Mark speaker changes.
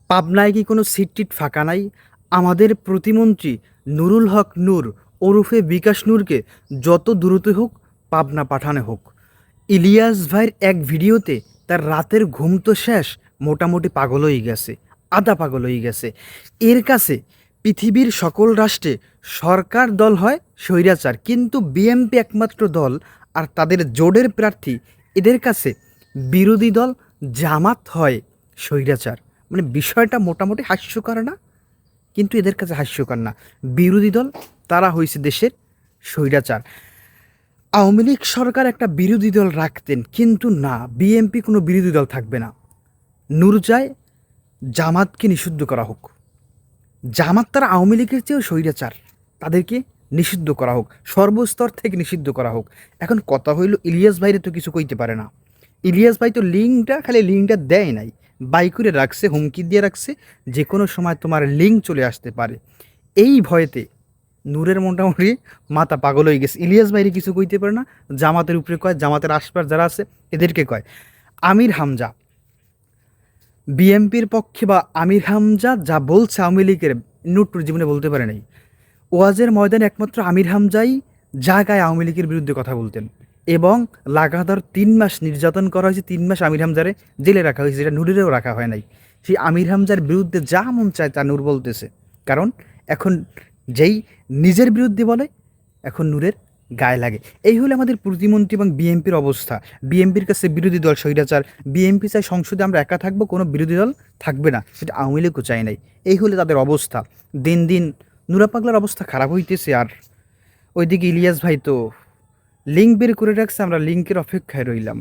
Speaker 1: পাবনায় কি কোনো সিট টিট ফাঁকা নাই? আমাদের প্রতিমন্ত্রী নুরুল হক নূর ওরফে বিকাশ নূরকে যত দ্রুত হোক পাবনা পাঠানো হোক। ইলিয়াস ভাইয়ের এক ভিডিওতে তার রাতের ঘুম তো শেষ, মোটামুটি পাগল হয়ে গেছে, আধা পাগল হয়ে গেছে। এর কাছে পৃথিবীর সকল রাষ্ট্রে সরকার দল হয় স্বৈরাচার, কিন্তু বিএনপি একমাত্র দল আর তাদের জোটের প্রার্থী, এদের কাছে বিরোধী দল জামাত হয় স্বৈরাচার। মানে বিষয়টা মোটামুটি হাস্যকর না? কিন্তু এদের কাছে হাস্যকর না। বিরোধী দল তারা হয়েছে দেশের স্বৈরাচার। আওয়ামী লীগ সরকার একটা বিরোধী দল রাখতেন, কিন্তু না, বিএনপি কোনো বিরোধী দল থাকবে না। নূর চায় জামাতকে নিষিদ্ধ করা হোক। জামাত তারা আওয়ামী লীগের চেয়েও স্বৈরাচার, তাদেরকে নিষিদ্ধ করা হোক, সর্বস্তর থেকে নিষিদ্ধ করা হোক। এখন কথা হইল, ইলিয়াস ভাইরে তো কিছু কইতে পারে না। ইলিয়াস ভাই তো লিঙ্কটা দেয় নাই, বাই করে রাখছে, হুমকি দিয়ে রাখছে, যে কোনো সময় তোমার লিঙ্ক চলে আসতে পারে। এই ভয়েতে নূরের মোটামুটি মাথা পাগল হয়ে গেছে। ইলিয়াস ভাইরে কিছু কইতে পারে না, জামাতের উপরে কয়, জামাতের আশপাশ যারা আছে এদেরকে কয়। আমির হামজা বিএনপির পক্ষে, বা আমির হামজা যা বলছে আওয়ামী লীগের, নূর জীবনে বলতে পারে নাই। ওয়াজের ময়দানে একমাত্র আমির হামজাই জায়গায় আওয়ামী লীগের বিরুদ্ধে কথা বলতেন, এবং লাগাতার 3 মাস নির্যাতন করা হয়েছে, 3 মাস আমির হামজারে জেলে রাখা হয়েছে, যেটা নূরেরও রাখা হয় নাই। সেই আমির হামজার বিরুদ্ধে যা মন চায় তা নূর বলতেছে, কারণ এখন যেই নিজের বিরুদ্ধে বলে, এখন নূরের গায়ে লাগে। এই হলো আমাদের প্রতিমন্ত্রী এবং বিএনপির অবস্থা। বিএনপির কাছে বিরোধী দল স্বৈরাচার, বিএনপি চাই সংসদে আমরা একা থাকবো, কোনো বিরোধী দল থাকবে না, সেটা আওয়ামী লীগও চায় নাই। এই হলে তাদের অবস্থা। দিন দিন নুরা পাগলার অবস্থা খারাপ হইতেছে। আর ওইদিকে ইলিয়াস ভাই তো লিঙ্ক বের করে রাখছে, আমরা লিঙ্কের অপেক্ষায় রইলাম।